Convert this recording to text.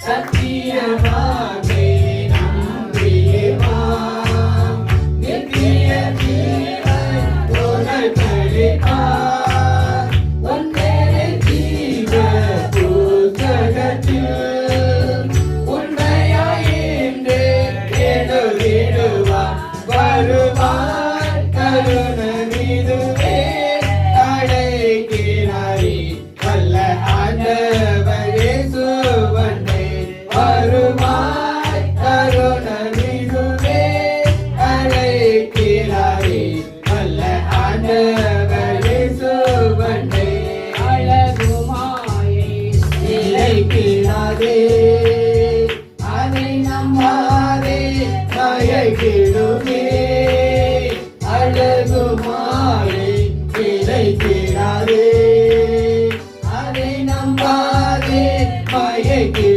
சத்தியமாகவே நம்பியேவாம் நித்திய ஜீவன் உனக்களிப்பார் ஒன்றரை ஜீவ புத்தகத்தில் உண்மையாயின்று எழுதிடுவார் வருவார் கருணமிதுவே அழைக்கிறாரே வல்ல ஆண்டவர் இயேசுவண்டை வருவார் கருணமிதுவே அழைக்கிறாரே வல்ல ஆண்டவர் இயேசுவண்டை அழகுமாயை நிலைக்கிறாரே அதை நம்பாதே மயக்கிடுமே அழகுமாயை நிலைக்கிறாரே அதை நம்பாதே மயக்கிடுமே